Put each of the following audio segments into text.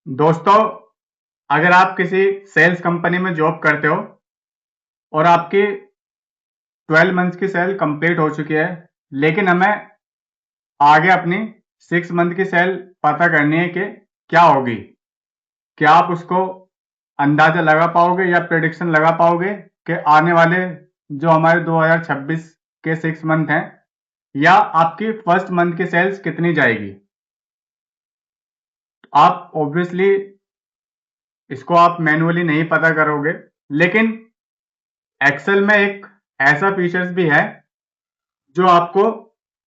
दोस्तों, अगर आप किसी सेल्स कंपनी में जॉब करते हो और आपकी 12 मंथ्स की सेल कंप्लीट हो चुकी है, लेकिन हमें आगे अपनी 6 मंथ की सेल पता करनी है कि क्या होगी। क्या आप उसको अंदाजा लगा पाओगे या प्रेडिक्शन लगा पाओगे कि आने वाले जो हमारे 2026 के 6 मंथ हैं या आपकी फर्स्ट मंथ की सेल्स कितनी जाएगी? आप ऑब्वियसली इसको आप मैन्युअली नहीं पता करोगे, लेकिन एक्सेल में एक ऐसा फीचर्स भी है जो आपको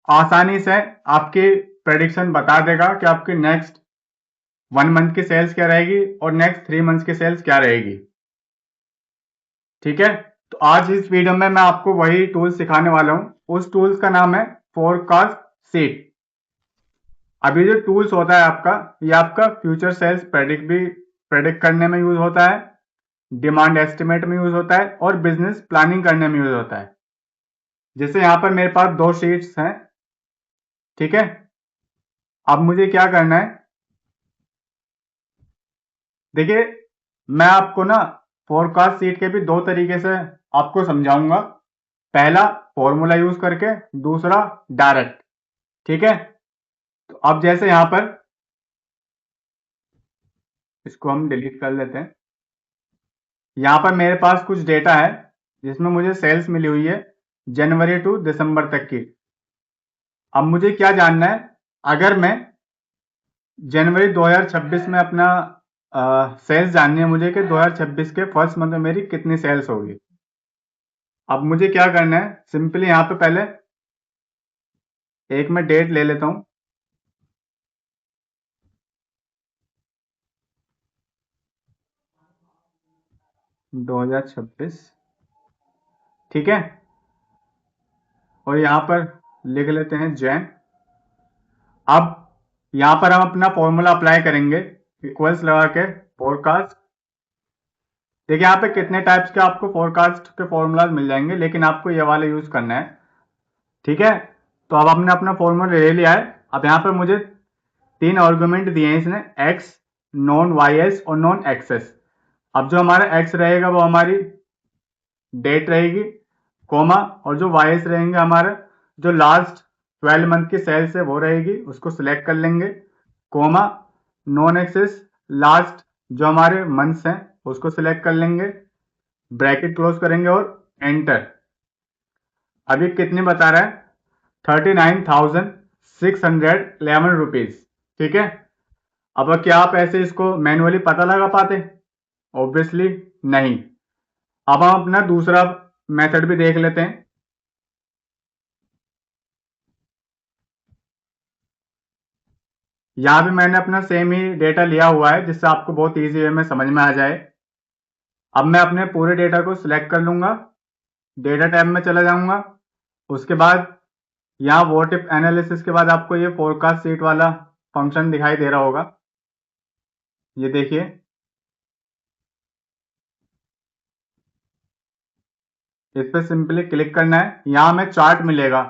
आसानी से आपकी प्रेडिक्शन बता देगा कि आपकी नेक्स्ट 1 मंथ की सेल्स क्या रहेगी और नेक्स्ट 3 मंथ्स की सेल्स क्या रहेगी। ठीक है, तो आज इस वीडियो में मैं आपको वही टूल्स सिखाने वाला हूं। उस टूल्स का नाम है फोरकास्ट सीट। अभी जो टूल्स होता है आपका, ये आपका फ्यूचर सेल्स प्रेडिक्ट करने में यूज होता है, डिमांड एस्टिमेट में यूज होता है और बिजनेस प्लानिंग करने में यूज होता है। जैसे यहाँ पर मेरे पास 2 शीट्स हैं। ठीक है, अब मुझे क्या करना है, देखिए मैं आपको ना फोरकास्ट सीट के भी 2 तरीके से आपको समझाऊंगा। पहला फॉर्मूला यूज करके, दूसरा डायरेक्ट। ठीक है, तो अब जैसे यहां पर इसको हम डिलीट कर लेते हैं। यहां पर मेरे पास कुछ डेटा है जिसमें मुझे सेल्स मिली हुई है जनवरी टू दिसंबर तक की। अब मुझे क्या जानना है, अगर मैं जनवरी 2026 में अपना सेल्स जाननी है मुझे कि 2026 के फर्स्ट मंथ में मेरी कितनी सेल्स होगी। अब मुझे क्या करना है, सिंपली यहां पे पहले एक मैं डेट ले लेता हूं, 2026। ठीक है, और यहां पर लिख लेते हैं जैन। अब यहां पर हम अपना फॉर्मूला अप्लाई करेंगे, इक्वल्स लगा के फोरकास्ट। देखिए यहाँ पे कितने टाइप्स के आपको फोरकास्ट के फॉर्मूलाज मिल जाएंगे, लेकिन आपको ये वाला यूज करना है। ठीक है, तो अब हमने अपना फॉर्मूला ले लिया है। अब यहाँ पर मुझे 3 आर्गुमेंट दिए हैं इसने, एक्स, नॉन वाई एस और नॉन एक्सेस। अब जो हमारा एक्स रहेगा वो हमारी डेट रहेगी, कोमा, और जो वाई एस रहेंगे हमारा जो लास्ट 12 मंथ की सेल्स है वो रहेगी, उसको सिलेक्ट कर लेंगे, कोमा, नॉन एक्सेस लास्ट जो हमारे मंथ्स हैं उसको सिलेक्ट कर लेंगे, ब्रैकेट क्लोज करेंगे और एंटर। अभी कितने बता रहा है, 39,611 रुपीज। ठीक है, अब क्या आप ऐसे इसको मैन्युअली पता लगा पाते? ऑब्वियसली नहीं। अब हम अपना दूसरा मेथड भी देख लेते हैं। यहां भी मैंने अपना सेम ही डेटा लिया हुआ है जिससे आपको बहुत इजी वे में समझ में आ जाए। अब मैं अपने पूरे डेटा को सिलेक्ट कर लूंगा, डेटा टैब में चला जाऊंगा। उसके बाद यहाँ व्हाट इफ एनालिसिस के बाद आपको ये फोरकास्ट सीट वाला फंक्शन दिखाई दे रहा होगा, ये देखिए। इस पे सिंपली क्लिक करना है, यहाँ हमें चार्ट मिलेगा।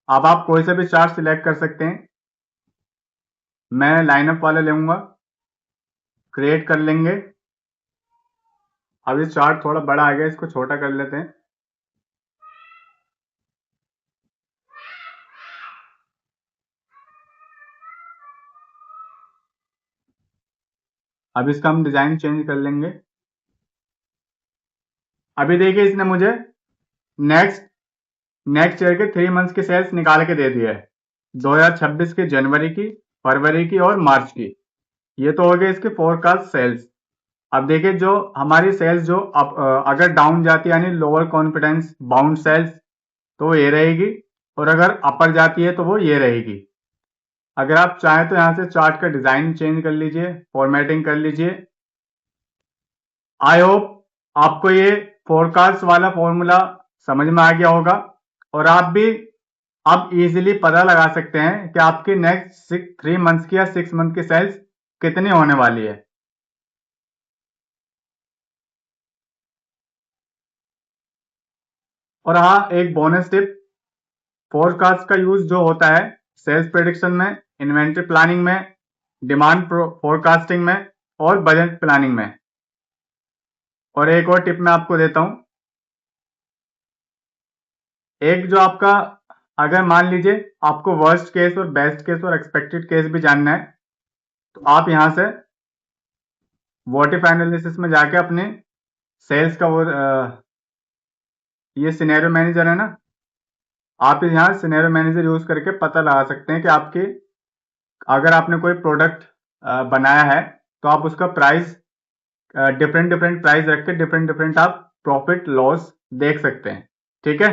अब आप कोई सा भी चार्ट सिलेक्ट कर सकते हैं, मैं लाइनअप वाला लूंगा, क्रिएट कर लेंगे। अब ये चार्ट थोड़ा बड़ा आ गया, इसको छोटा कर लेते हैं। अब इसका हम डिजाइन चेंज कर लेंगे। अभी देखिए इसने मुझे नेक्स्ट नेक्स्ट ईयर के 3 मंथ्स की सेल्स निकाल के दे दिया है, 2026 की जनवरी की, फरवरी की और मार्च की। ये तो हो गए इसके फोरकास्ट सेल्स। अब देखिए जो हमारी सेल्स जो अगर डाउन जाती है यानी लोअर कॉन्फिडेंस बाउंड सेल्स तो वो ये रहेगी, और अगर अपर जाती है तो वो ये रहेगी। अगर आप चाहें तो यहाँ से चार्ट का डिजाइन चेंज कर लीजिए, फॉर्मेटिंग कर लीजिए। आई होप आपको ये फोरकास्ट वाला फॉर्मूला समझ में आ गया होगा, और आप भी अब इजीली पता लगा सकते हैं कि आपकी नेक्स्ट 3 मंथ्स की या 6 मंथ की सेल्स कितनी होने वाली है। और हाँ, एक बोनस टिप, फोरकास्ट का यूज जो होता है सेल्स प्रेडिक्शन में, इन्वेंट्री प्लानिंग में, डिमांड फोरकास्टिंग में और बजट प्लानिंग में। और एक और टिप मैं आपको देता हूं, एक जो आपका, अगर मान लीजिए आपको वर्स्ट केस और बेस्ट केस और एक्सपेक्टेड केस भी जानना है, तो आप यहां से व्हाट इफ एनालिसिस में जाके अपने सेल्स का वो ये सिनेरियो मैनेजर है ना, आप यहाँ सिनेरियो मैनेजर यूज करके पता लगा सकते हैं कि आपकी, अगर आपने कोई प्रोडक्ट बनाया है तो आप उसका प्राइस डिफरेंट डिफरेंट प्राइस रख के डिफरेंट डिफरेंट आप प्रॉफिट लॉस देख सकते हैं। ठीक है,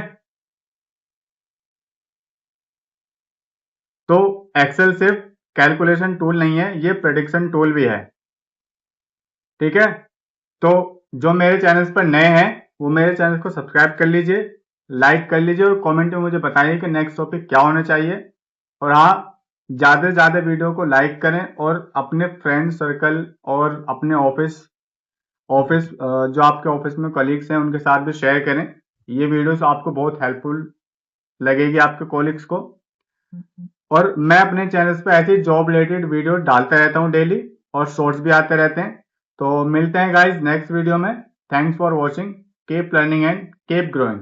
तो एक्सेल सिर्फ कैलकुलेशन टूल नहीं है, ये प्रेडिक्शन टूल भी है। ठीक है, तो जो मेरे चैनल पर नए हैं वो मेरे चैनल को सब्सक्राइब कर लीजिए, लाइक कर लीजिए और कमेंट में मुझे बताइए कि नेक्स्ट टॉपिक क्या होना चाहिए। और हाँ, ज़्यादा से ज़्यादा वीडियो को लाइक करें और अपने फ्रेंड सर्कल और अपने ऑफिस ऑफिस जो आपके ऑफिस में कलीग्स हैं उनके साथ भी शेयर करें। ये वीडियोस आपको बहुत हेल्पफुल लगेगी आपके कॉलीग्स को। और मैं अपने चैनल्स पे ऐसी जॉब रिलेटेड वीडियो डालता रहता हूँ डेली, और शॉर्ट्स भी आते रहते हैं। तो मिलते हैं गाइज नेक्स्ट वीडियो में। Thanks for watching, keep learning and keep growing.